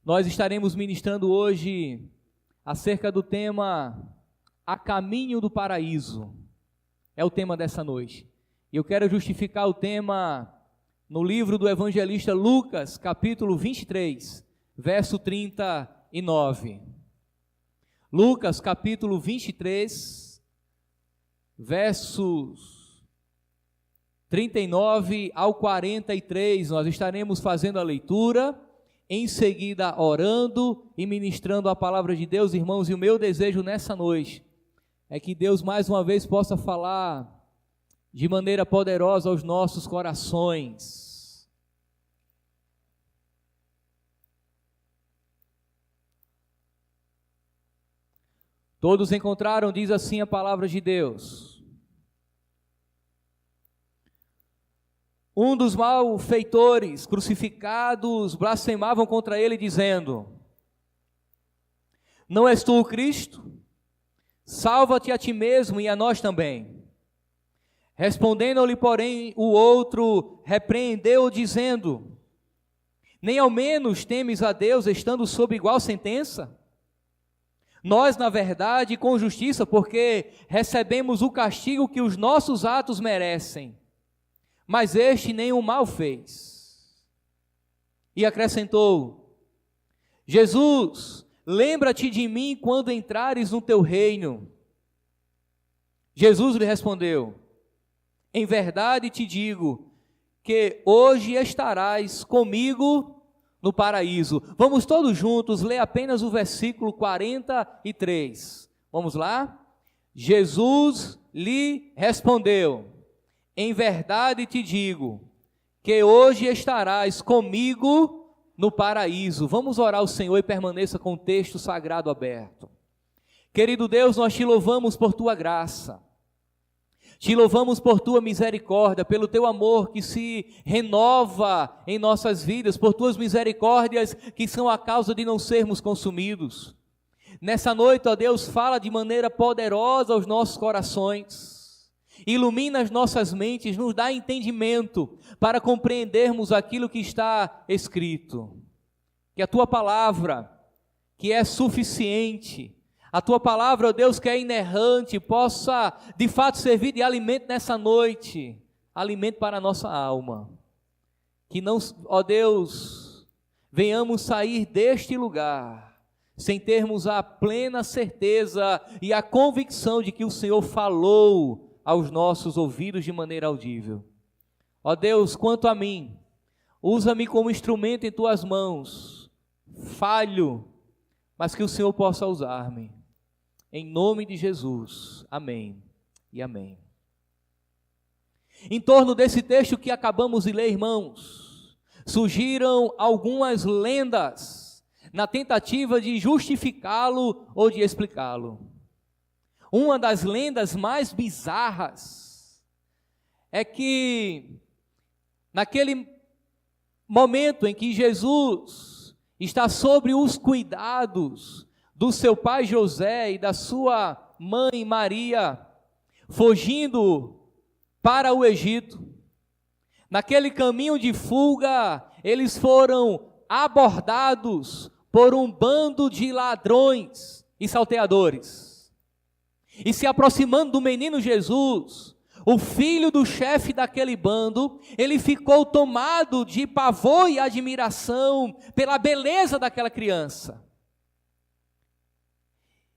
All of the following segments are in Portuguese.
Nós estaremos ministrando hoje acerca do tema A Caminho do Paraíso. É o tema dessa noite. E eu quero justificar o tema no livro do evangelista Lucas, capítulo 23, verso 39. Lucas, capítulo 23, versos 39 ao 43. Nós estaremos fazendo a leitura, em seguida orando e ministrando a palavra de Deus, irmãos. E o meu desejo nessa noite é que Deus mais uma vez possa falar de maneira poderosa aos nossos corações. Todos encontraram, diz assim a palavra de Deus. Um dos malfeitores crucificados blasfemavam contra ele, dizendo: Não és tu o Cristo? Salva-te a ti mesmo e a nós também. Respondendo-lhe, porém, o outro repreendeu, dizendo: Nem ao menos temes a Deus, estando sob igual sentença? Nós, na verdade, com justiça, porque recebemos o castigo que os nossos atos merecem. Mas este nenhum mal fez. E acrescentou: Jesus, lembra-te de mim quando entrares no teu reino. Jesus lhe respondeu: Em verdade te digo, que hoje estarás comigo no paraíso. Vamos todos juntos ler apenas o versículo 43. Vamos lá? Jesus lhe respondeu: Em verdade te digo, que hoje estarás comigo no paraíso. Vamos orar ao Senhor e permaneça com o texto sagrado aberto. Querido Deus, nós te louvamos por tua graça. Te louvamos por tua misericórdia, pelo teu amor que se renova em nossas vidas, por tuas misericórdias que são a causa de não sermos consumidos. Nessa noite, ó Deus, fala de maneira poderosa aos nossos corações. Ilumina as nossas mentes, nos dá entendimento para compreendermos aquilo que está escrito. Que a tua palavra, que é suficiente, a tua palavra, ó Deus, que é inerrante, possa de fato servir de alimento nessa noite, alimento para a nossa alma. Que não, ó Deus, venhamos sair deste lugar sem termos a plena certeza e a convicção de que o Senhor falou aos nossos ouvidos de maneira audível. Ó Deus, quanto a mim, usa-me como instrumento em tuas mãos. Falho, mas que o Senhor possa usar-me. Em nome de Jesus. Amém e amém. Em torno desse texto que acabamos de ler, irmãos, surgiram algumas lendas na tentativa de justificá-lo ou de explicá-lo. Uma das lendas mais bizarras é que, naquele momento em que Jesus está sobre os cuidados do seu pai José e da sua mãe Maria, fugindo para o Egito, naquele caminho de fuga, eles foram abordados por um bando de ladrões e salteadores. E se aproximando do menino Jesus, o filho do chefe daquele bando, ele ficou tomado de pavor e admiração pela beleza daquela criança.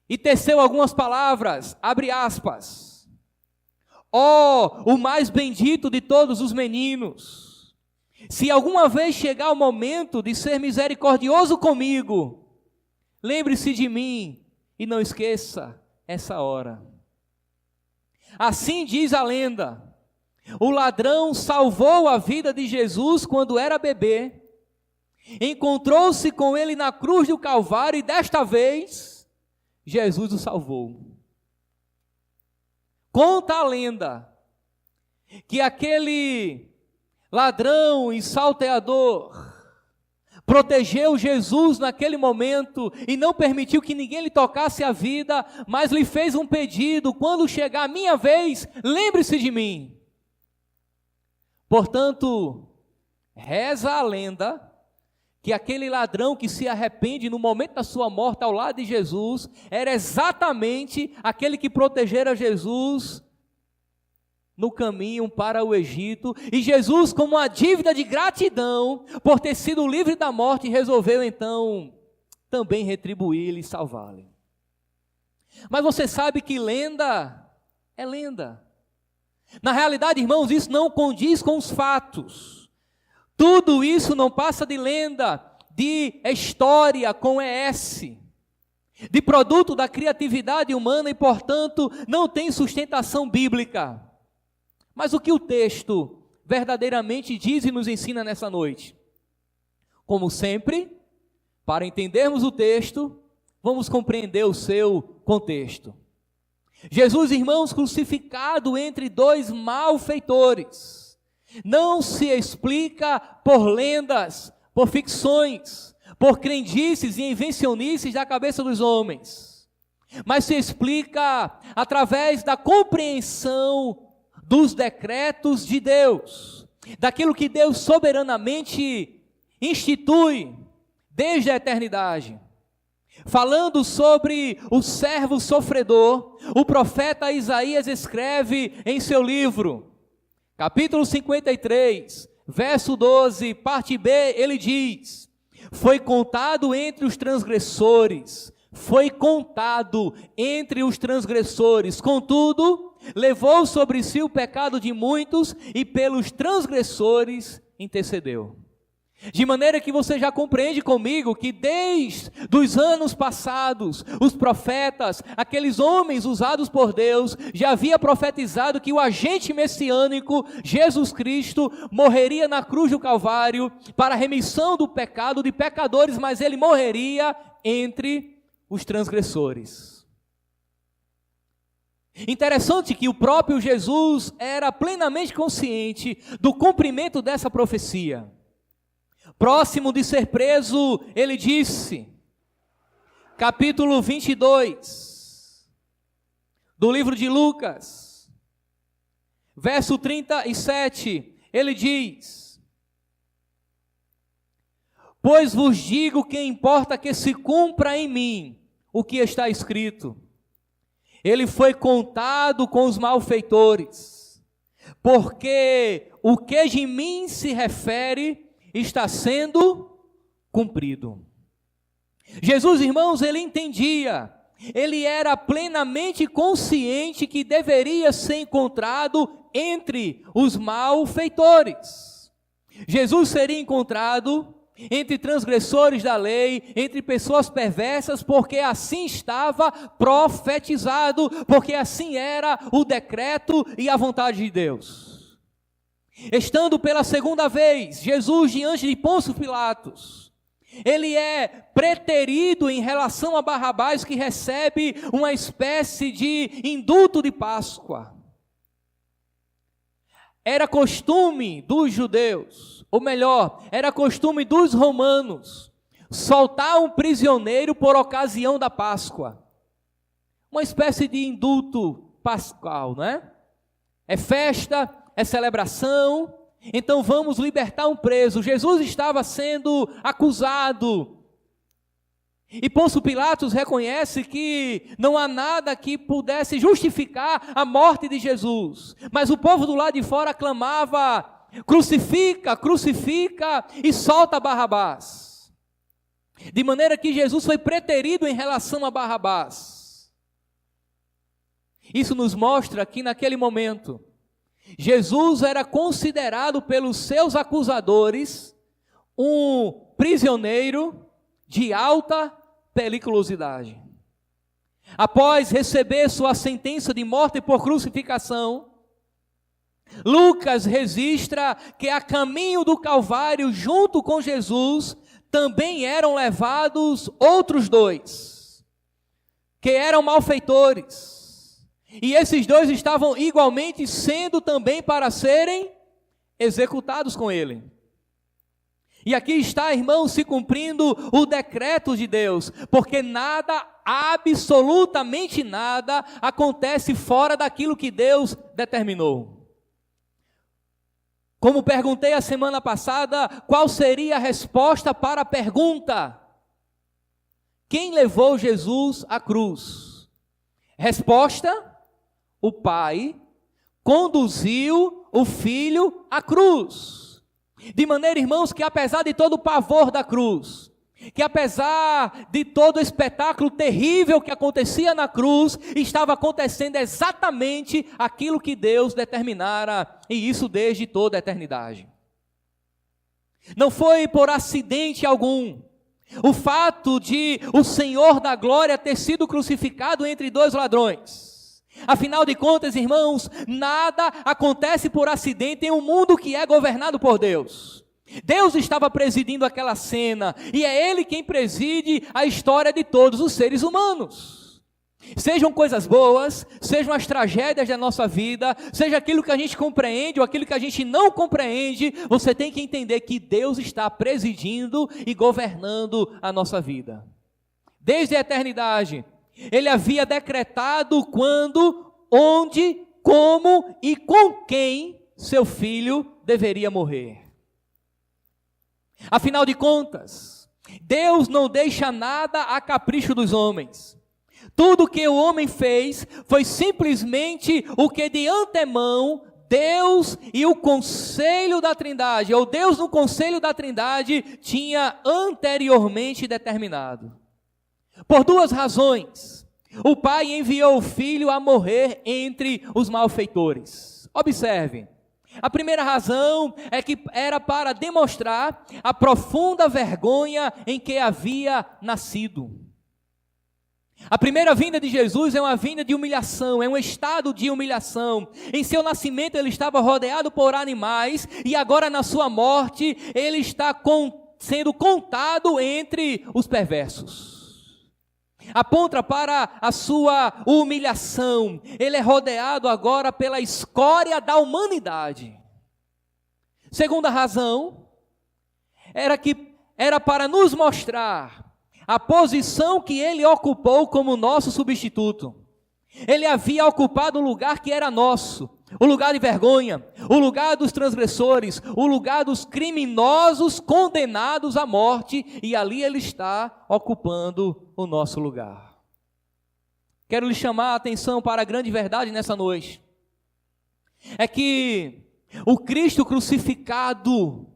E teceu algumas palavras, abre aspas: Ó, o mais bendito de todos os meninos, se alguma vez chegar o momento de ser misericordioso comigo, lembre-se de mim e não esqueça essa hora. Assim diz a lenda, o ladrão salvou a vida de Jesus quando era bebê, encontrou-se com ele na cruz do Calvário e desta vez Jesus o salvou. Conta a lenda que aquele ladrão e salteador protegeu Jesus naquele momento e não permitiu que ninguém lhe tocasse a vida, mas lhe fez um pedido: quando chegar a minha vez, lembre-se de mim. Portanto, reza a lenda que aquele ladrão que se arrepende no momento da sua morte ao lado de Jesus, era exatamente aquele que protegera Jesus no caminho para o Egito, e Jesus, como uma dívida de gratidão, por ter sido livre da morte, resolveu então também retribuí-lo e salvá-lo. Mas você sabe que lenda é lenda. Na realidade, irmãos, isso não condiz com os fatos. Tudo isso não passa de lenda, de história com ES, de produto da criatividade humana e, portanto, não tem sustentação bíblica. Mas o que o texto verdadeiramente diz e nos ensina nessa noite? Como sempre, para entendermos o texto, vamos compreender o seu contexto. Jesus, irmãos, crucificado entre dois malfeitores, não se explica por lendas, por ficções, por crendices e invencionices da cabeça dos homens, mas se explica através da compreensão dos decretos de Deus, daquilo que Deus soberanamente institui desde a eternidade. Falando sobre o servo sofredor, o profeta Isaías escreve em seu livro, capítulo 53, verso 12, parte B, ele diz: foi contado entre os transgressores, contudo, levou sobre si o pecado de muitos e pelos transgressores intercedeu. De maneira que você já compreende comigo que desde os anos passados, os profetas, aqueles homens usados por Deus, já havia profetizado que o agente messiânico, Jesus Cristo, morreria na cruz do Calvário para a remissão do pecado de pecadores, mas ele morreria entre os transgressores. Interessante que o próprio Jesus era plenamente consciente do cumprimento dessa profecia. Próximo de ser preso, ele disse, capítulo 22, do livro de Lucas, verso 37, ele diz: pois vos digo que importa que se cumpra em mim o que está escrito. Ele foi contado com os malfeitores, porque o que de mim se refere está sendo cumprido. Jesus, irmãos, ele entendia, ele era plenamente consciente que deveria ser encontrado entre os malfeitores. Jesus seria encontrado entre transgressores da lei, entre pessoas perversas, porque assim estava profetizado, porque assim era o decreto e a vontade de Deus. Estando pela segunda vez, Jesus diante de Pôncio Pilatos, ele é preterido em relação a Barrabás, que recebe uma espécie de indulto de Páscoa. Era costume dos judeus, ou melhor, era costume dos romanos, soltar um prisioneiro por ocasião da Páscoa. Uma espécie de indulto pascal, não é? É festa, é celebração, então vamos libertar um preso. Jesus estava sendo acusado, e Pôncio Pilatos reconhece que não há nada que pudesse justificar a morte de Jesus, mas o povo do lado de fora clamava: crucifica, crucifica e solta Barrabás. De maneira que Jesus foi preterido em relação a Barrabás. Isso nos mostra que naquele momento Jesus era considerado pelos seus acusadores um prisioneiro de alta periculosidade. Após receber sua sentença de morte por crucificação, Lucas registra que a caminho do Calvário, junto com Jesus, também eram levados outros dois, que eram malfeitores. E esses dois estavam igualmente sendo também para serem executados com ele. E aqui está, irmão, se cumprindo o decreto de Deus, porque nada, absolutamente nada, acontece fora daquilo que Deus determinou. Como perguntei a semana passada, qual seria a resposta para a pergunta: quem levou Jesus à cruz? Resposta: o Pai conduziu o Filho à cruz. De maneira, irmãos, que apesar de todo o pavor da cruz, que apesar de todo o espetáculo terrível que acontecia na cruz, estava acontecendo exatamente aquilo que Deus determinara, e isso desde toda a eternidade. Não foi por acidente algum o fato de o Senhor da glória ter sido crucificado entre dois ladrões. Afinal de contas, irmãos, nada acontece por acidente em um mundo que é governado por Deus. Deus estava presidindo aquela cena, e é Ele quem preside a história de todos os seres humanos. Sejam coisas boas, sejam as tragédias da nossa vida, seja aquilo que a gente compreende ou aquilo que a gente não compreende, você tem que entender que Deus está presidindo e governando a nossa vida. Desde a eternidade, Ele havia decretado quando, onde, como e com quem seu filho deveria morrer. Afinal de contas, Deus não deixa nada a capricho dos homens. Tudo que o homem fez foi simplesmente o que de antemão Deus e o conselho da Trindade, ou Deus no conselho da Trindade, tinha anteriormente determinado. Por duas razões, o Pai enviou o Filho a morrer entre os malfeitores. Observe. A primeira razão é que era para demonstrar a profunda vergonha em que havia nascido. A primeira vinda de Jesus é uma vinda de humilhação, é um estado de humilhação. Em seu nascimento ele estava rodeado por animais, e agora na sua morte ele está sendo contado entre os perversos. Aponta para a sua humilhação. Ele é rodeado agora pela escória da humanidade. Segunda razão era para nos mostrar a posição que ele ocupou como nosso substituto. Ele havia ocupado um lugar que era nosso, o lugar de vergonha, o lugar dos transgressores, o lugar dos criminosos condenados à morte, e ali ele está ocupando o nosso lugar. Quero lhe chamar a atenção para a grande verdade nessa noite. É que o Cristo crucificado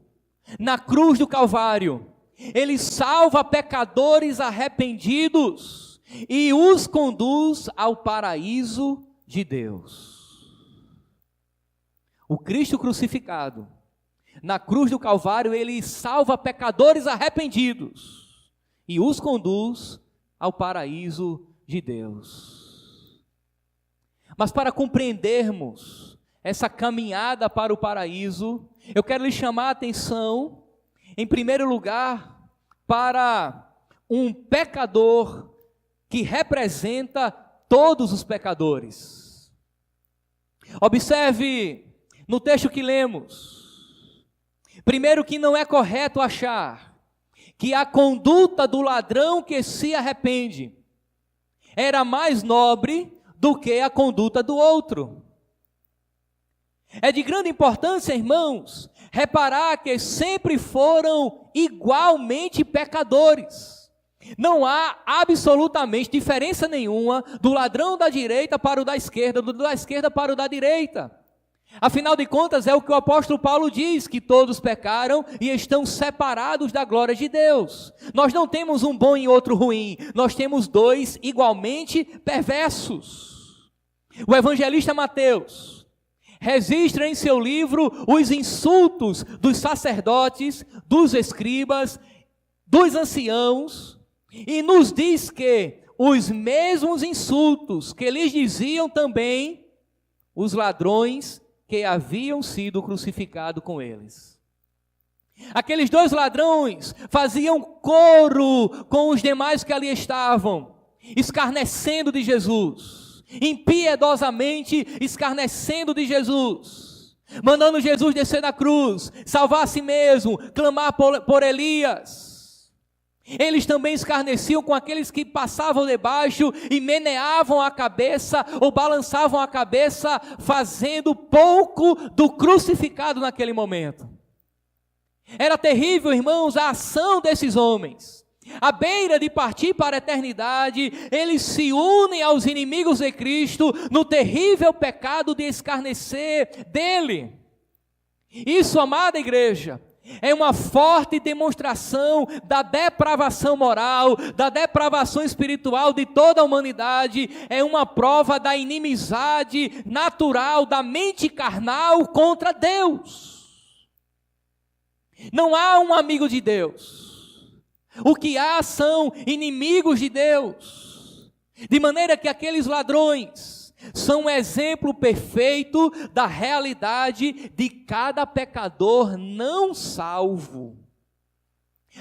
na cruz do Calvário, Ele salva pecadores arrependidos e os conduz ao paraíso de Deus. O Cristo crucificado, na cruz do Calvário, Ele salva pecadores arrependidos e os conduz ao paraíso de Deus. Mas para compreendermos essa caminhada para o paraíso, eu quero lhe chamar a atenção, em primeiro lugar, para um pecador que representa todos os pecadores. Observe no texto que lemos. Primeiro, que não é correto achar que a conduta do ladrão que se arrepende era mais nobre do que a conduta do outro. É de grande importância, irmãos, reparar que sempre foram igualmente pecadores. Não há absolutamente diferença nenhuma do ladrão da direita para o da esquerda, do da esquerda para o da direita. Afinal de contas, é o que o apóstolo Paulo diz, que todos pecaram e estão separados da glória de Deus. Nós não temos um bom e outro ruim, nós temos dois igualmente perversos. O evangelista Mateus registra em seu livro os insultos dos sacerdotes, dos escribas, dos anciãos, e nos diz que os mesmos insultos que lhes diziam também os ladrões que haviam sido crucificados com eles. Aqueles dois ladrões faziam coro com os demais que ali estavam, escarnecendo de Jesus, impiedosamente escarnecendo de Jesus, mandando Jesus descer da cruz, salvar a si mesmo, clamar por Elias. Eles também escarneciam com aqueles que passavam debaixo e meneavam a cabeça ou balançavam a cabeça, fazendo pouco do crucificado naquele momento. Era terrível, irmãos, a ação desses homens. À beira de partir para a eternidade, eles se unem aos inimigos de Cristo no terrível pecado de escarnecer dele. Isso, amada igreja, é uma forte demonstração da depravação moral, da depravação espiritual de toda a humanidade. É uma prova da inimizade natural da mente carnal contra Deus. Não há um amigo de Deus. O que há são inimigos de Deus. De maneira que aqueles ladrões são um exemplo perfeito da realidade de cada pecador não salvo.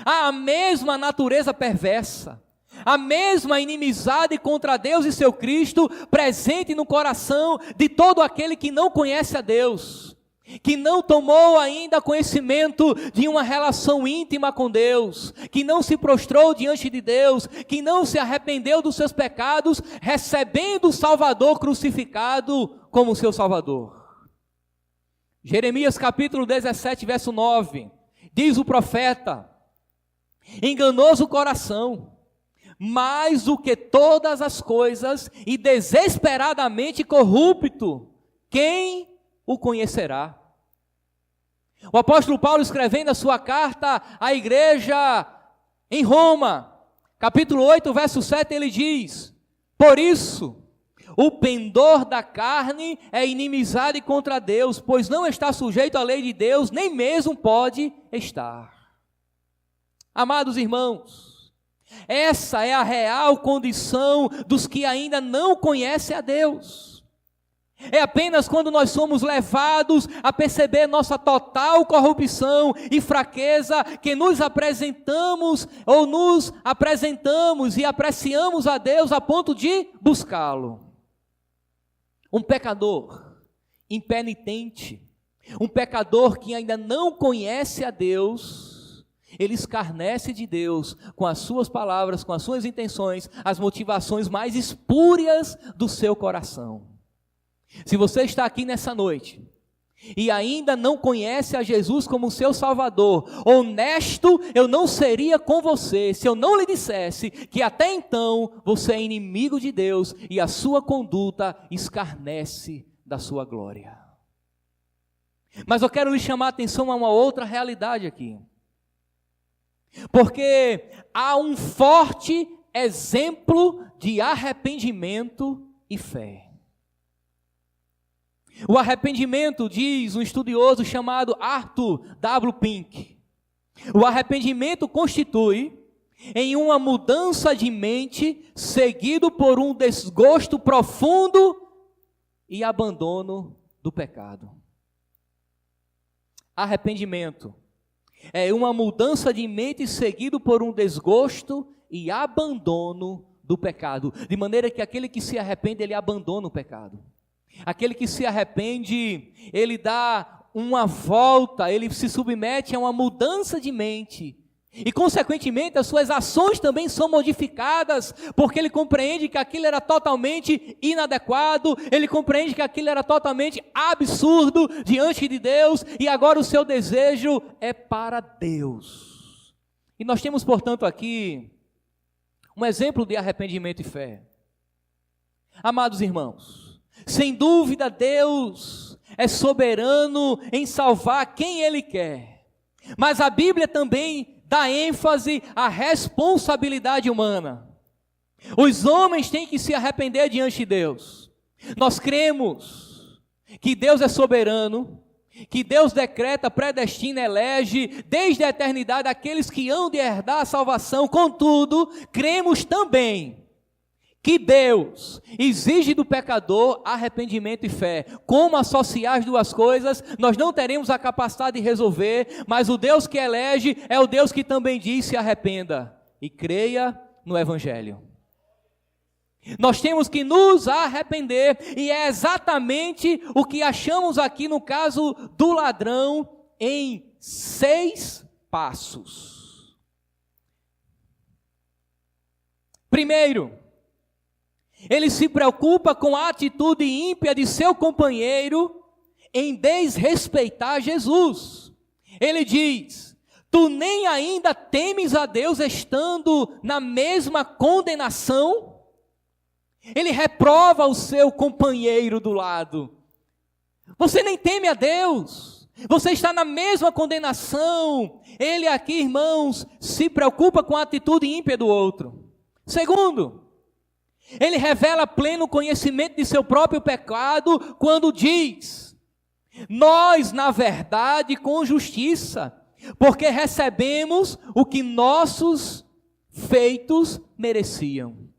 Há a mesma natureza perversa, a mesma inimizade contra Deus e seu Cristo presente no coração de todo aquele que não conhece a Deus, que não tomou ainda conhecimento de uma relação íntima com Deus, que não se prostrou diante de Deus, que não se arrependeu dos seus pecados, recebendo o Salvador crucificado como seu Salvador. Jeremias capítulo 17, verso 9, diz o profeta: enganoso o coração, mais do que todas as coisas, e desesperadamente corrupto, quem o conhecerá? O apóstolo Paulo, escrevendo a sua carta à igreja em Roma, capítulo 8, verso 7, ele diz: por isso, o pendor da carne é inimizade contra Deus, pois não está sujeito à lei de Deus, nem mesmo pode estar. Amados irmãos, essa é a real condição dos que ainda não conhecem a Deus. É apenas quando nós somos levados a perceber nossa total corrupção e fraqueza que nos apresentamos e apreciamos a Deus a ponto de buscá-lo. Um pecador impenitente, um pecador que ainda não conhece a Deus, ele escarnece de Deus com as suas palavras, com as suas intenções, as motivações mais espúrias do seu coração. Se você está aqui nessa noite e ainda não conhece a Jesus como seu Salvador, honesto eu não seria com você se eu não lhe dissesse que até então você é inimigo de Deus e a sua conduta escarnece da sua glória. Mas eu quero lhe chamar a atenção a uma outra realidade aqui, porque há um forte exemplo de arrependimento e fé. O arrependimento, diz um estudioso chamado Arthur W. Pink, o arrependimento constitui em uma mudança de mente seguido por um desgosto profundo e abandono do pecado. Arrependimento é uma mudança de mente seguido por um desgosto e abandono do pecado, de maneira que aquele que se arrepende, ele abandona o pecado. Aquele que se arrepende, ele dá uma volta, ele se submete a uma mudança de mente. E consequentemente as suas ações também são modificadas, porque ele compreende que aquilo era totalmente inadequado, ele compreende que aquilo era totalmente absurdo diante de Deus, e agora o seu desejo é para Deus. E nós temos, portanto, aqui um exemplo de arrependimento e fé. Amados irmãos, sem dúvida Deus é soberano em salvar quem Ele quer, mas a Bíblia também dá ênfase à responsabilidade humana. Os homens têm que se arrepender diante de Deus. Nós cremos que Deus é soberano, que Deus decreta, predestina, elege desde a eternidade aqueles que hão de herdar a salvação. Contudo, cremos também que Deus exige do pecador arrependimento e fé. Como associar as duas coisas, nós não teremos a capacidade de resolver, mas o Deus que elege é o Deus que também diz: se arrependa e creia no Evangelho. Nós temos que nos arrepender, e é exatamente o que achamos aqui no caso do ladrão em 6 passos. Primeiro, ele se preocupa com a atitude ímpia de seu companheiro em desrespeitar Jesus. Ele diz: tu nem ainda temes a Deus estando na mesma condenação? Ele reprova o seu companheiro do lado. Você nem teme a Deus, você está na mesma condenação. Ele aqui, irmãos, se preocupa com a atitude ímpia do outro. Segundo, ele revela pleno conhecimento de seu próprio pecado quando diz: nós, na verdade, com justiça, porque recebemos o que nossos feitos mereciam.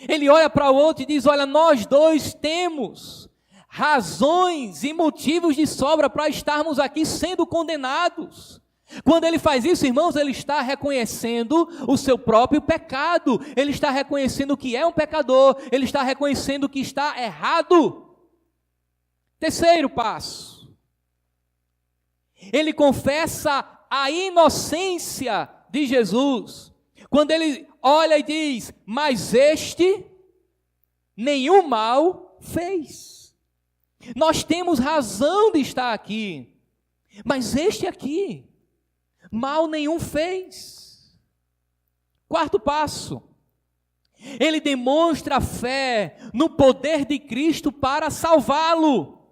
Ele olha para o outro e diz: olha, nós dois temos razões e motivos de sobra para estarmos aqui sendo condenados. Quando ele faz isso, irmãos, ele está reconhecendo o seu próprio pecado, ele está reconhecendo que é um pecador, ele está reconhecendo que está errado. Terceiro passo, ele confessa a inocência de Jesus, quando ele olha e diz: mas este nenhum mal fez. Nós temos razão de estar aqui, mas este aqui mal nenhum fez. Quarto passo, ele demonstra fé no poder de Cristo para salvá-lo.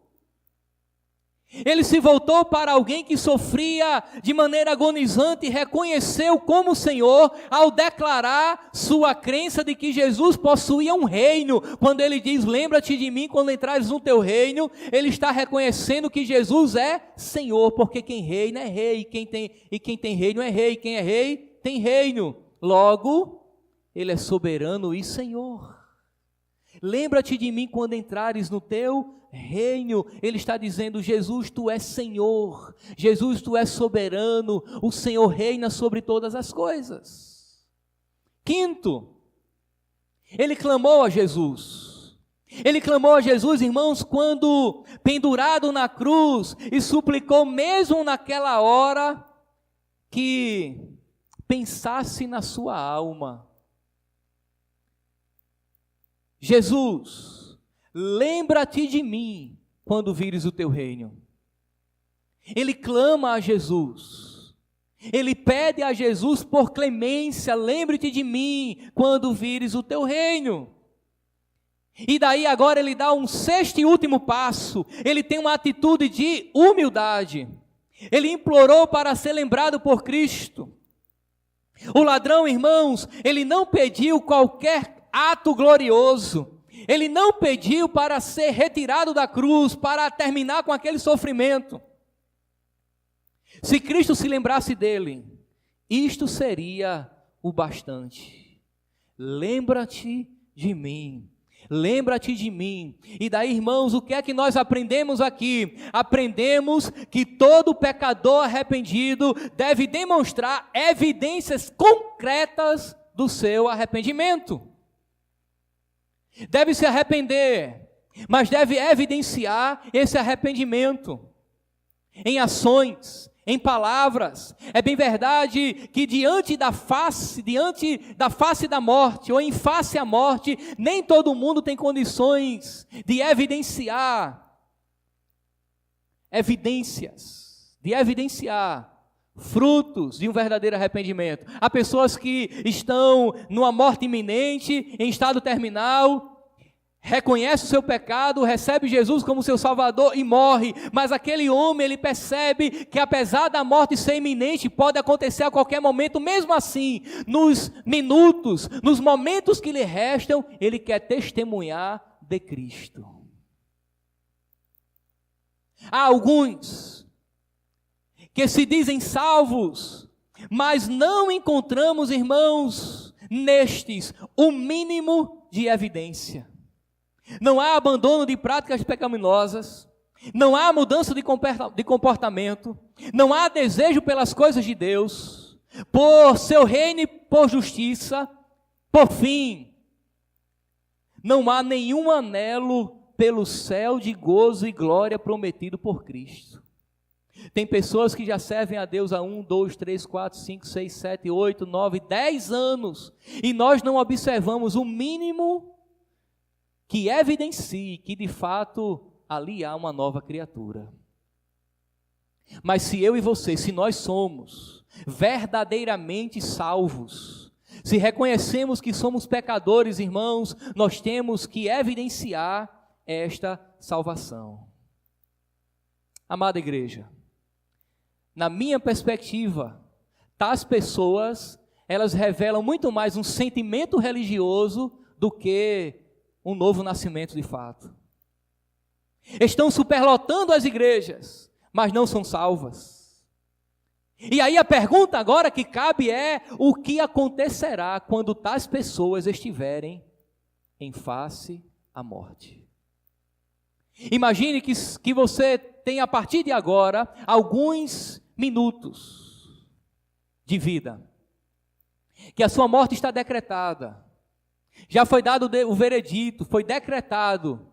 Ele se voltou para alguém que sofria de maneira agonizante e reconheceu como Senhor ao declarar sua crença de que Jesus possuía um reino. Quando ele diz: lembra-te de mim quando entrares no teu reino, ele está reconhecendo que Jesus é Senhor, porque quem reina é rei, e quem tem reino é rei, quem é rei tem reino. Logo, ele é soberano e Senhor. Lembra-te de mim quando entrares no teu reino. Ele está dizendo: Jesus, tu és Senhor, Jesus, tu és soberano, o Senhor reina sobre todas as coisas. Quinto, ele clamou a Jesus. Ele clamou a Jesus, irmãos, quando pendurado na cruz, e suplicou mesmo naquela hora que pensasse na sua alma: Jesus, lembra-te de mim quando vires o teu reino. Ele clama a Jesus, ele pede a Jesus por clemência: lembre-te de mim quando vires o teu reino. E daí agora ele dá um sexto e último passo, ele tem uma atitude de humildade. Ele implorou para ser lembrado por Cristo. O ladrão, irmãos, ele não pediu qualquer ato glorioso, ele não pediu para ser retirado da cruz, para terminar com aquele sofrimento. Se Cristo se lembrasse dele, isto seria o bastante. Lembra-te de mim, lembra-te de mim. E daí, irmãos, o que é que nós aprendemos aqui? Aprendemos que todo pecador arrependido deve demonstrar evidências concretas do seu arrependimento. Deve se arrepender, mas deve evidenciar esse arrependimento em ações, em palavras. É bem verdade que diante da face da morte, ou em face à morte, nem todo mundo tem condições de evidenciar frutos de um verdadeiro arrependimento. Há pessoas que estão numa morte iminente, em estado terminal, reconhece o seu pecado, recebe Jesus como seu Salvador e morre, mas aquele homem, ele percebe que apesar da morte ser iminente, pode acontecer a qualquer momento. Mesmo assim, nos minutos, nos momentos que lhe restam, ele quer testemunhar de Cristo. Há alguns que se dizem salvos, mas não encontramos, irmãos, nestes o mínimo de evidência. Não há abandono de práticas pecaminosas, não há mudança de comportamento, não há desejo pelas coisas de Deus, por seu reino e por justiça. Por fim, não há nenhum anelo pelo céu de gozo e glória prometido por Cristo. Tem pessoas que já servem a Deus há 1, 2, 3, 4, 5, 6, 7, 8, 9, 10 anos, e nós não observamos o mínimo que evidencie que de fato ali há uma nova criatura. Mas se eu e você, se nós somos verdadeiramente salvos, se reconhecemos que somos pecadores, irmãos, nós temos que evidenciar esta salvação. Amada igreja, na minha perspectiva, tais pessoas, elas revelam muito mais um sentimento religioso do que um novo nascimento de fato. Estão superlotando as igrejas, mas não são salvas. E aí a pergunta agora que cabe é: o que acontecerá quando tais pessoas estiverem em face à morte? Imagine que você tem a partir de agora alguns minutos de vida, que a sua morte está decretada, já foi dado o veredito, foi decretado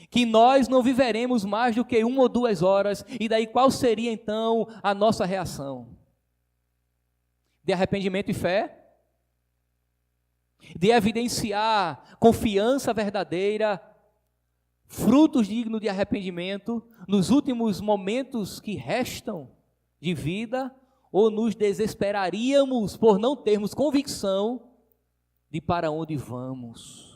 que nós não viveremos mais do que 1 ou 2 horas, e daí qual seria então a nossa reação? De arrependimento e fé? De evidenciar confiança verdadeira, frutos dignos de arrependimento, nos últimos momentos que restam de vida, ou nos desesperaríamos por não termos convicção de para onde vamos?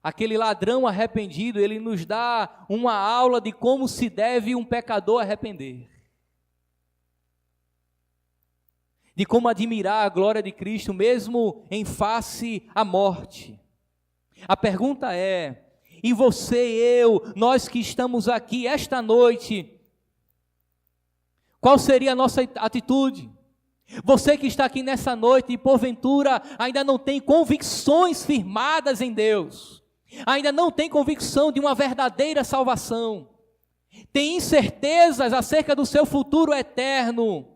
Aquele ladrão arrependido, ele nos dá uma aula de como se deve um pecador arrepender. De como admirar a glória de Cristo, mesmo em face à morte. A pergunta é: e você e eu, nós que estamos aqui esta noite, qual seria a nossa atitude? Você que está aqui nessa noite e porventura ainda não tem convicções firmadas em Deus, ainda não tem convicção de uma verdadeira salvação, tem incertezas acerca do seu futuro eterno,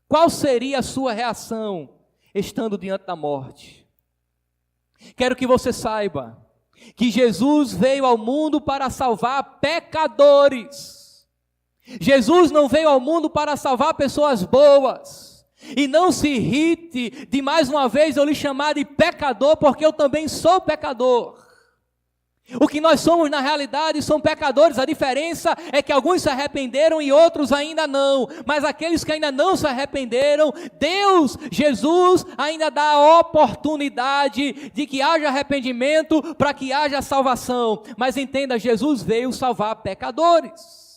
qual seria a sua reação estando diante da morte? Quero que você saiba que Jesus veio ao mundo para salvar pecadores. Jesus não veio ao mundo para salvar pessoas boas. E não se irrite de mais uma vez eu lhe chamar de pecador, porque eu também sou pecador. O que nós somos na realidade são pecadores. A diferença é que alguns se arrependeram e outros ainda não. Mas aqueles que ainda não se arrependeram, Deus, Jesus, ainda dá a oportunidade de que haja arrependimento para que haja salvação. Mas entenda, Jesus veio salvar pecadores.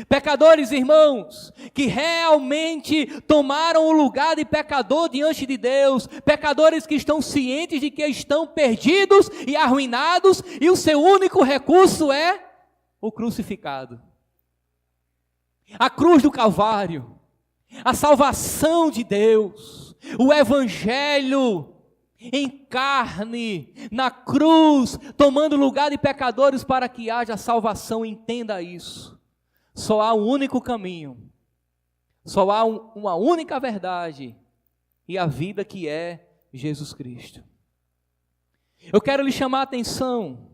Pecadores, irmãos, que realmente tomaram o lugar de pecador diante de Deus, pecadores que estão cientes de que estão perdidos e arruinados, e o seu único recurso é o crucificado. A cruz do Calvário, a salvação de Deus, o Evangelho em carne, na cruz, tomando lugar de pecadores para que haja salvação. Entenda isso. Só há um único caminho, só há uma única verdade, e a vida que é Jesus Cristo. Eu quero lhe chamar a atenção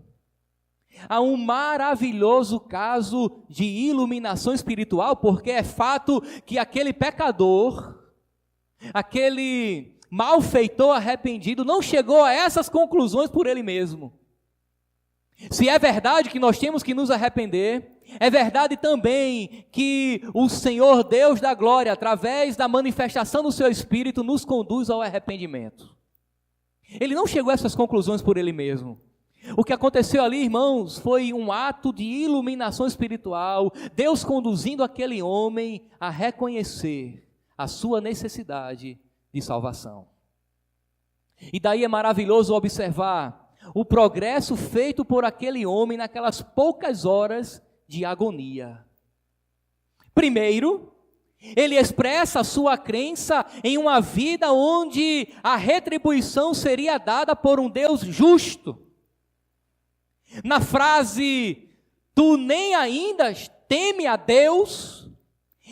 a um maravilhoso caso de iluminação espiritual, porque é fato que aquele pecador, aquele malfeitor arrependido, não chegou a essas conclusões por ele mesmo. Se é verdade que nós temos que nos arrepender, é verdade também que o Senhor Deus da glória, através da manifestação do seu Espírito, nos conduz ao arrependimento. Ele não chegou a essas conclusões por ele mesmo. O que aconteceu ali, irmãos, foi um ato de iluminação espiritual, Deus conduzindo aquele homem a reconhecer a sua necessidade de salvação. E daí é maravilhoso observar o progresso feito por aquele homem naquelas poucas horas de agonia. Primeiro, ele expressa a sua crença em uma vida onde a retribuição seria dada por um Deus justo. Na frase, tu nem ainda teme a Deus,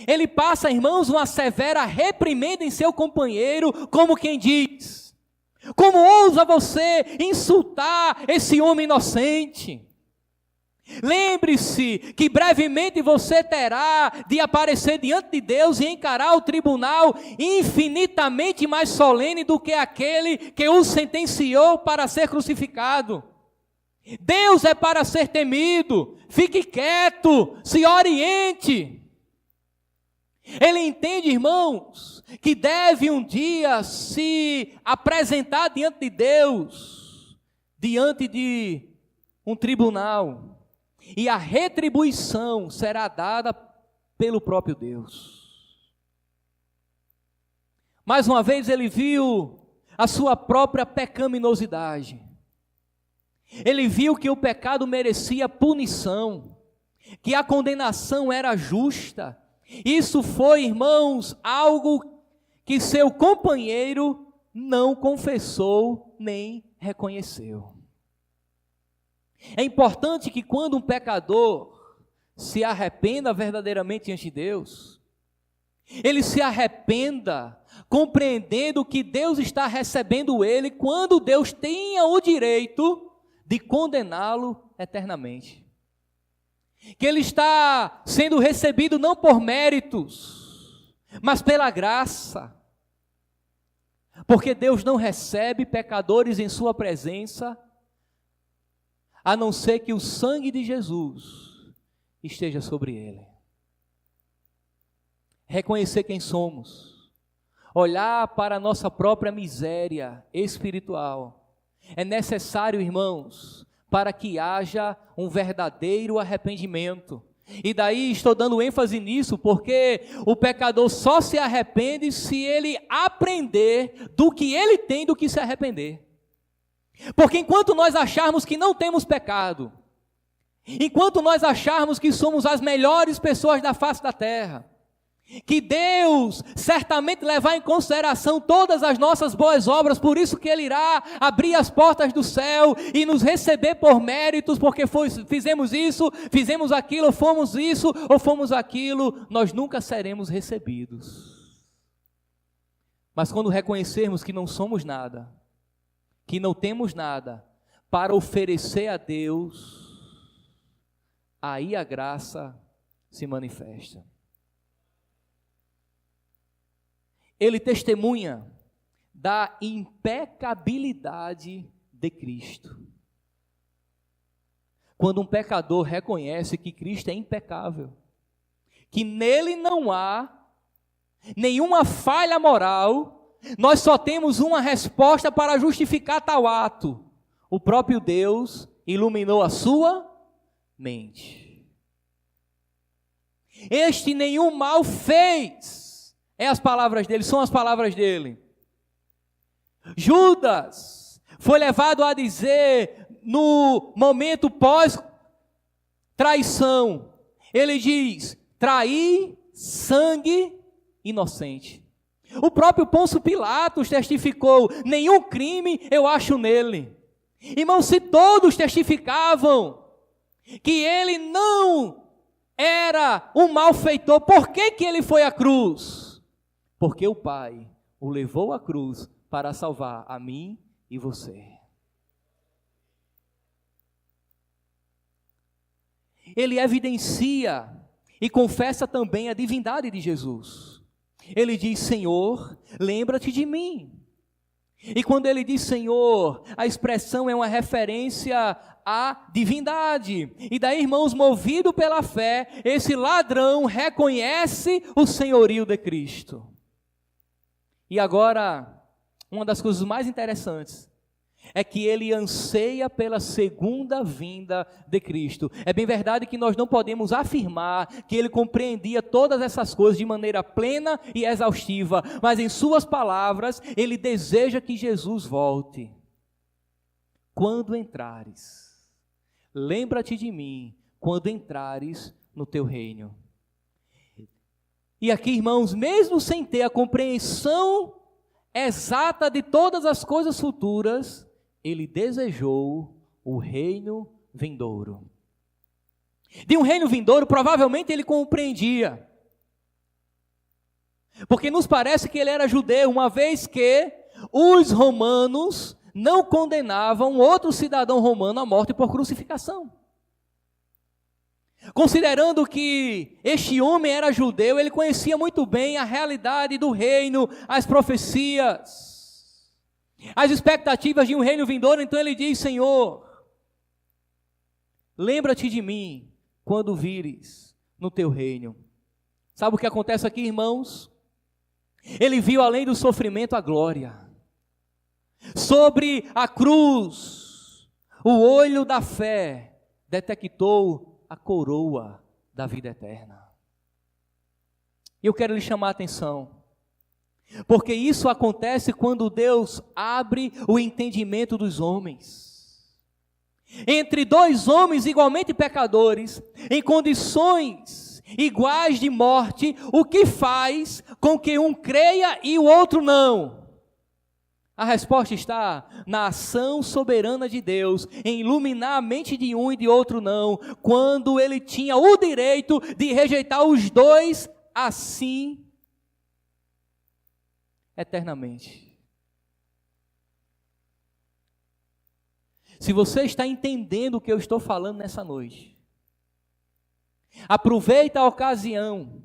ele passa, irmãos, uma severa reprimenda em seu companheiro, como quem diz: como ousa você insultar esse homem inocente? Lembre-se que brevemente você terá de aparecer diante de Deus e encarar o tribunal infinitamente mais solene do que aquele que o sentenciou para ser crucificado. Deus é para ser temido. Fique quieto, se oriente. Ele entende, irmãos, que deve um dia se apresentar diante de Deus, diante de um tribunal. E a retribuição será dada pelo próprio Deus. Mais uma vez ele viu a sua própria pecaminosidade. Ele viu que o pecado merecia punição, que a condenação era justa. Isso foi, irmãos, algo que seu companheiro não confessou nem reconheceu. É importante que quando um pecador se arrependa verdadeiramente diante de Deus, ele se arrependa compreendendo que Deus está recebendo ele quando Deus tenha o direito de condená-lo eternamente. Que ele está sendo recebido não por méritos, mas pela graça. Porque Deus não recebe pecadores em sua presença, a não ser que o sangue de Jesus esteja sobre ele. Reconhecer quem somos, olhar para a nossa própria miséria espiritual, é necessário, irmãos, para que haja um verdadeiro arrependimento. E daí estou dando ênfase nisso, porque o pecador só se arrepende se ele aprender do que ele tem do que se arrepender. Porque enquanto nós acharmos que não temos pecado, enquanto nós acharmos que somos as melhores pessoas da face da terra, que Deus certamente levar em consideração todas as nossas boas obras, por isso que Ele irá abrir as portas do céu e nos receber por méritos, porque fizemos isso, fizemos aquilo, fomos isso ou fomos aquilo, nós nunca seremos recebidos. Mas quando reconhecermos que não somos nada, que não temos nada para oferecer a Deus, aí a graça se manifesta. Ele testemunha da impecabilidade de Cristo. Quando um pecador reconhece que Cristo é impecável, que nele não há nenhuma falha moral, nós só temos uma resposta para justificar tal ato. O próprio Deus iluminou a sua mente. Este nenhum mal fez. As palavras dele, são as palavras dele. Judas foi levado a dizer, no momento pós-traição, ele diz, traí sangue inocente. O próprio Pôncio Pilatos testificou, nenhum crime eu acho nele. Irmãos, se todos testificavam que ele não era um malfeitor, por que ele foi à cruz? Porque o Pai o levou à cruz para salvar a mim e você. Ele evidencia e confessa também a divindade de Jesus. Ele diz, Senhor, lembra-te de mim. E quando ele diz Senhor, a expressão é uma referência à divindade. E daí, irmãos, movido pela fé, esse ladrão reconhece o senhorio de Cristo. E agora, uma das coisas mais interessantes é que ele anseia pela segunda vinda de Cristo. É bem verdade que nós não podemos afirmar que ele compreendia todas essas coisas de maneira plena e exaustiva, mas em suas palavras, ele deseja que Jesus volte. Quando entrares, lembra-te de mim, quando entrares no teu reino. E aqui, irmãos, mesmo sem ter a compreensão exata de todas as coisas futuras, ele desejou o reino vindouro. De um reino vindouro, provavelmente ele compreendia. Porque nos parece que ele era judeu, uma vez que os romanos não condenavam outro cidadão romano à morte por crucificação. Considerando que este homem era judeu, ele conhecia muito bem a realidade do reino, as profecias, as expectativas de um reino vindouro. Então ele diz: Senhor, lembra-te de mim quando vires no teu reino. Sabe o que acontece aqui, irmãos? Ele viu além do sofrimento a glória. Sobre a cruz, o olho da fé detectou a coroa da vida eterna. E eu quero lhe chamar a atenção, porque isso acontece quando Deus abre o entendimento dos homens. Entre dois homens igualmente pecadores, em condições iguais de morte, o que faz com que um creia e o outro não? A resposta está na ação soberana de Deus, em iluminar a mente de um e de outro não, quando ele tinha o direito de rejeitar os dois assim, eternamente. Se você está entendendo o que eu estou falando nessa noite, aproveita a ocasião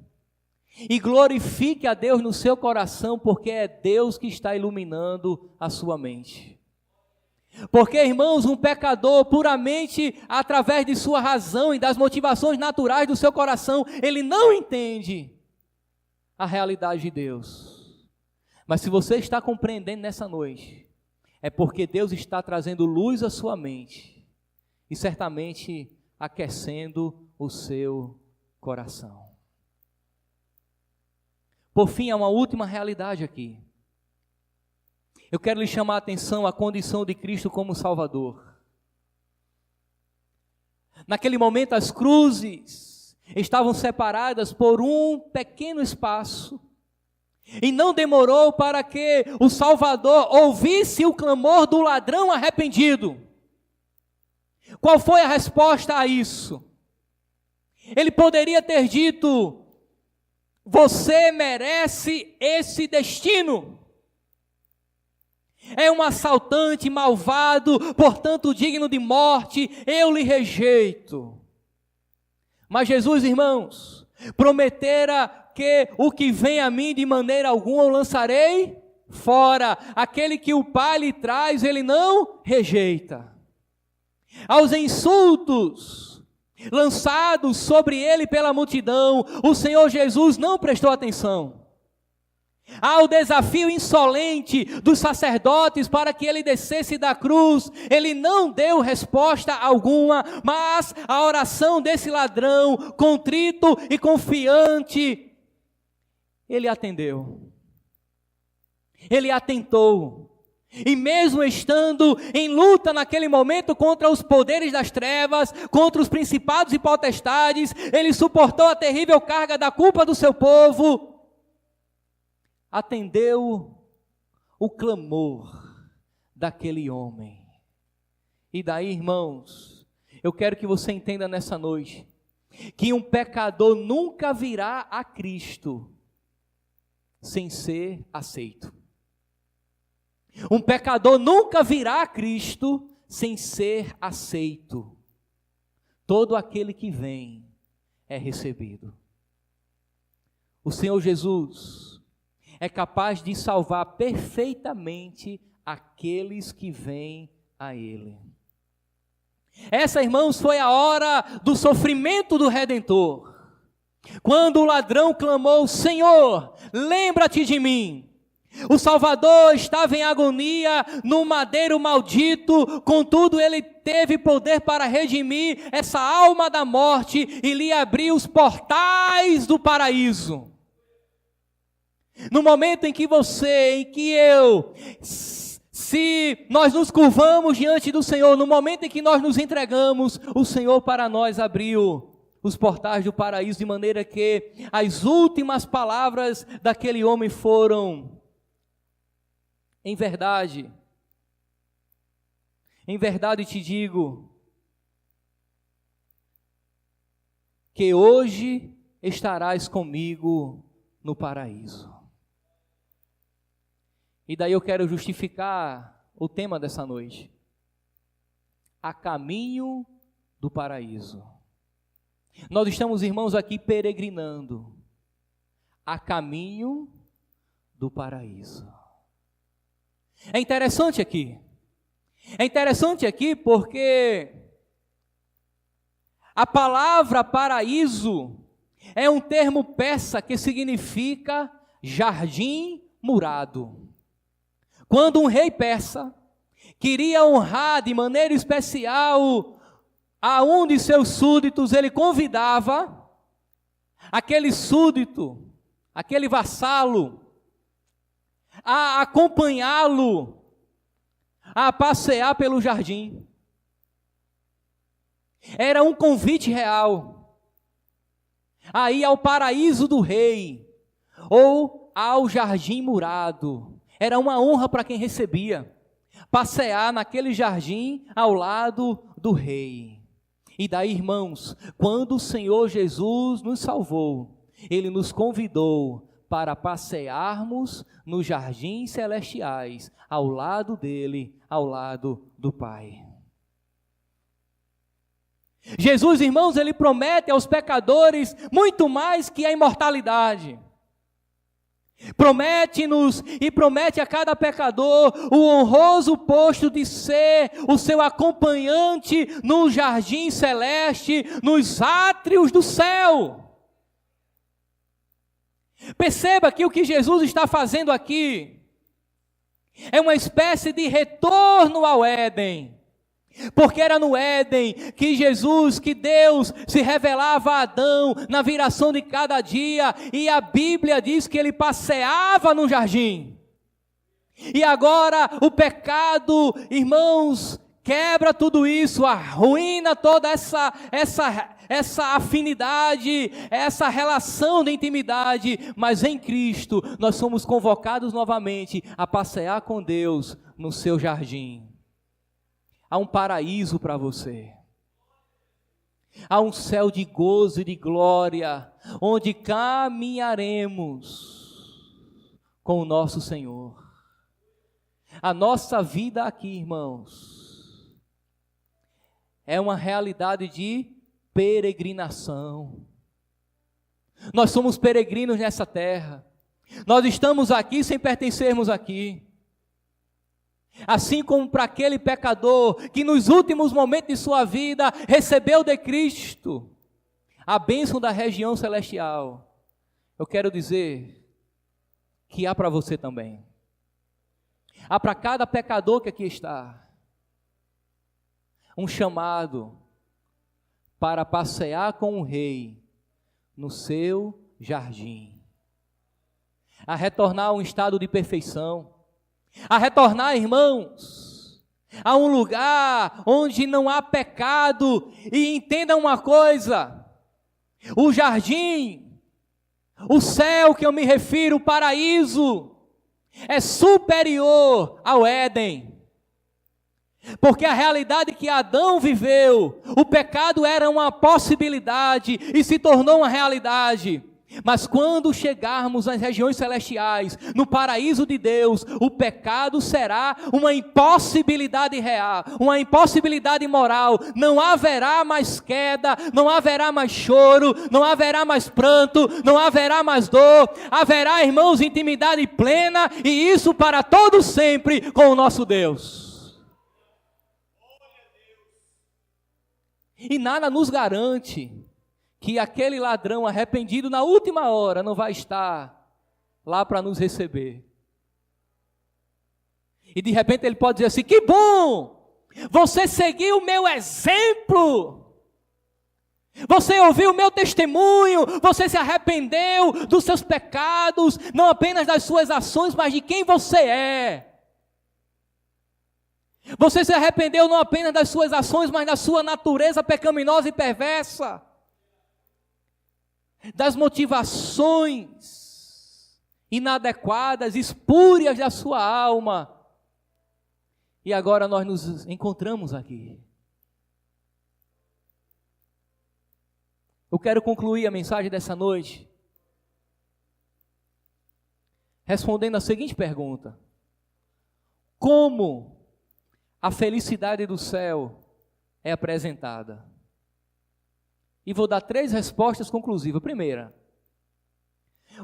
e glorifique a Deus no seu coração, porque é Deus que está iluminando a sua mente. Porque, irmãos, um pecador puramente através de sua razão e das motivações naturais do seu coração, ele não entende a realidade de Deus. Mas se você está compreendendo nessa noite, é porque Deus está trazendo luz à sua mente e certamente aquecendo o seu coração. Por fim, há uma última realidade aqui. Eu quero lhe chamar a atenção à condição de Cristo como Salvador. Naquele momento, as cruzes estavam separadas por um pequeno espaço, e não demorou para que o Salvador ouvisse o clamor do ladrão arrependido. Qual foi a resposta a isso? Ele poderia ter dito: você merece esse destino. É um assaltante malvado, portanto digno de morte, eu lhe rejeito. Mas Jesus, irmãos, prometera que o que vem a mim de maneira alguma eu lançarei fora. Aquele que o Pai lhe traz, ele não rejeita. Aos insultos lançados sobre ele pela multidão, o Senhor Jesus não prestou atenção. Ao desafio insolente dos sacerdotes para que ele descesse da cruz, ele não deu resposta alguma, mas a oração desse ladrão, contrito e confiante, ele atendeu. Ele atentou. E mesmo estando em luta naquele momento contra os poderes das trevas, contra os principados e potestades, ele suportou a terrível carga da culpa do seu povo, atendeu o clamor daquele homem. E daí, irmãos, eu quero que você entenda nessa noite, que um pecador nunca virá a Cristo sem ser aceito. Um pecador nunca virá a Cristo sem ser aceito. Todo aquele que vem é recebido. O Senhor Jesus é capaz de salvar perfeitamente aqueles que vêm a Ele. Essa, irmãos, foi a hora do sofrimento do Redentor. Quando o ladrão clamou: Senhor, lembra-te de mim. O Salvador estava em agonia no madeiro maldito, contudo ele teve poder para redimir essa alma da morte e lhe abrir os portais do paraíso. No momento em que você, em que eu, se nós nos curvamos diante do Senhor, no momento em que nós nos entregamos, o Senhor para nós abriu os portais do paraíso, de maneira que as últimas palavras daquele homem foram: em verdade te digo, que hoje estarás comigo no paraíso. E daí eu quero justificar o tema dessa noite: a caminho do paraíso. Nós estamos, irmãos, aqui peregrinando a caminho do paraíso. É interessante aqui porque a palavra paraíso é um termo persa que significa jardim murado. Quando um rei persa queria honrar de maneira especial a um de seus súditos, ele convidava aquele súdito, aquele vassalo, a acompanhá-lo, a passear pelo jardim. Era um convite real a ir ao paraíso do rei, ou ao jardim murado. Era uma honra para quem recebia, passear naquele jardim ao lado do rei. E daí, irmãos, quando o Senhor Jesus nos salvou, Ele nos convidou para passearmos nos jardins celestiais, ao lado dele, ao lado do Pai. Jesus, irmãos, Ele promete aos pecadores muito mais que a imortalidade. Promete-nos e promete a cada pecador o honroso posto de ser o seu acompanhante no jardim celeste, nos átrios do céu. Perceba que o que Jesus está fazendo aqui é uma espécie de retorno ao Éden. Porque era no Éden que Jesus, que Deus se revelava a Adão na viração de cada dia, e a Bíblia diz que ele passeava no jardim. E agora o pecado, irmãos, quebra tudo isso, arruína toda essa afinidade, essa relação de intimidade, mas em Cristo nós somos convocados novamente a passear com Deus no seu jardim. Há um paraíso para você. Há um céu de gozo e de glória, onde caminharemos com o nosso Senhor. A nossa vida aqui, irmãos, é uma realidade de peregrinação. Nós somos peregrinos nessa terra. Nós estamos aqui sem pertencermos aqui. Assim como para aquele pecador que nos últimos momentos de sua vida recebeu de Cristo a bênção da região celestial, eu quero dizer que há para você também. Há para cada pecador que aqui está um chamado para passear com o Rei no seu jardim, a retornar a um estado de perfeição, a retornar, irmãos, a um lugar onde não há pecado. E entenda uma coisa: o jardim, o céu que eu me refiro, o paraíso, é superior ao Éden. Porque a realidade que Adão viveu, o pecado era uma possibilidade e se tornou uma realidade. Mas quando chegarmos nas regiões celestiais, no paraíso de Deus, o pecado será uma impossibilidade real, uma impossibilidade moral. Não haverá mais queda, não haverá mais choro, não haverá mais pranto, não haverá mais dor. Haverá, irmãos, intimidade plena, e isso para todo sempre com o nosso Deus. E nada nos garante que aquele ladrão arrependido na última hora não vai estar lá para nos receber. E de repente ele pode dizer assim: que bom, você seguiu o meu exemplo, você ouviu o meu testemunho, você se arrependeu dos seus pecados, não apenas das suas ações, mas de quem você é. Você se arrependeu não apenas das suas ações, mas da sua natureza pecaminosa e perversa, das motivações inadequadas, espúrias da sua alma. E agora nós nos encontramos aqui. Eu quero concluir a mensagem dessa noite respondendo a seguinte pergunta: como a felicidade do céu é apresentada? E vou dar 3 respostas conclusivas. Primeira,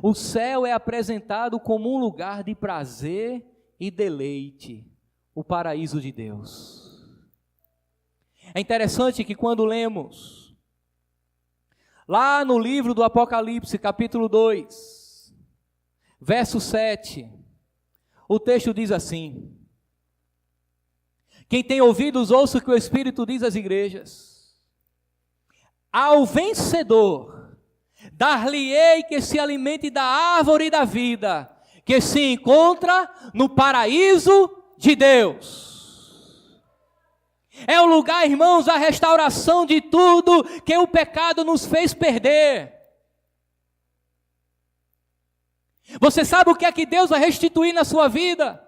o céu é apresentado como um lugar de prazer e deleite, o paraíso de Deus. É interessante que quando lemos lá no livro do Apocalipse, capítulo 2, verso 7, o texto diz assim: quem tem ouvidos, ouça o que o Espírito diz às igrejas. Ao vencedor, dar-lhe-ei que se alimente da árvore da vida, que se encontra no paraíso de Deus. É o lugar, irmãos, da restauração de tudo que o pecado nos fez perder. Você sabe o que é que Deus vai restituir na sua vida?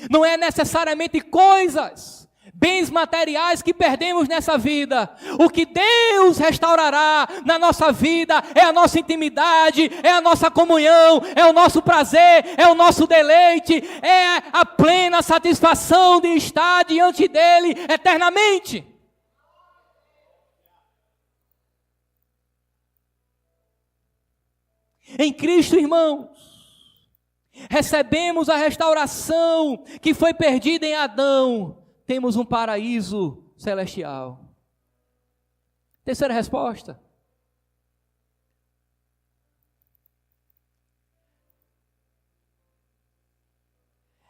Não é necessariamente coisas, bens materiais que perdemos nessa vida. O que Deus restaurará na nossa vida é a nossa intimidade, é a nossa comunhão, é o nosso prazer, é o nosso deleite, é a plena satisfação de estar diante dEle eternamente. Em Cristo, irmãos, recebemos a restauração que foi perdida em Adão. Temos um paraíso celestial. Terceira resposta.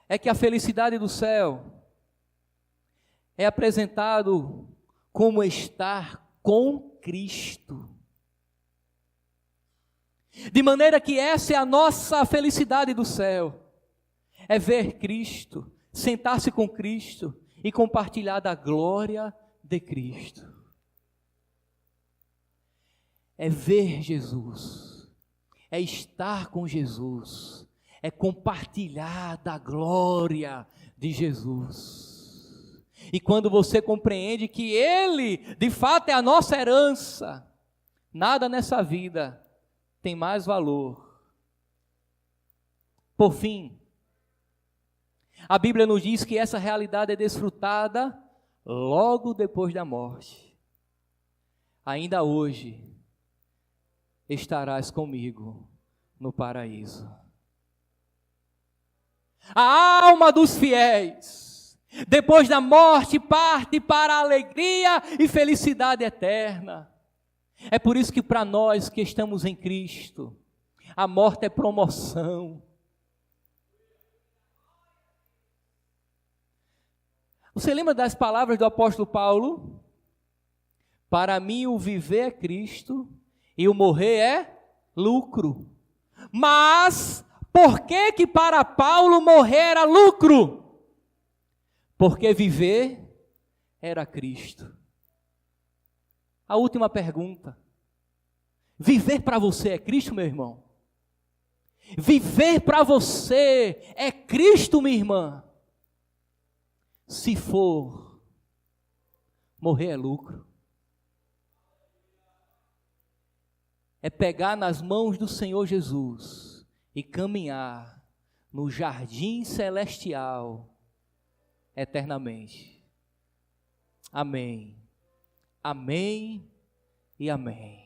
É que a felicidade do céu é apresentado como estar com Cristo. De maneira que essa é a nossa felicidade do céu. É ver Cristo, sentar-se com Cristo e compartilhar da glória de Cristo. É ver Jesus, é estar com Jesus, é compartilhar da glória de Jesus. E quando você compreende que Ele, de fato, é a nossa herança, nada nessa vida tem mais valor. Por fim, a Bíblia nos diz que essa realidade é desfrutada logo depois da morte. Ainda hoje estarás comigo no paraíso. A alma dos fiéis, depois da morte, parte para a alegria e felicidade eterna. É por isso que para nós que estamos em Cristo, a morte é promoção. Você lembra das palavras do apóstolo Paulo? Para mim o viver é Cristo e o morrer é lucro. Mas por que para Paulo morrer era lucro? Porque viver era Cristo. A última pergunta. Viver para você é Cristo, meu irmão? Viver para você é Cristo, minha irmã? Se for, morrer é lucro. É pegar nas mãos do Senhor Jesus e caminhar no jardim celestial eternamente. Amém. Amém e amém.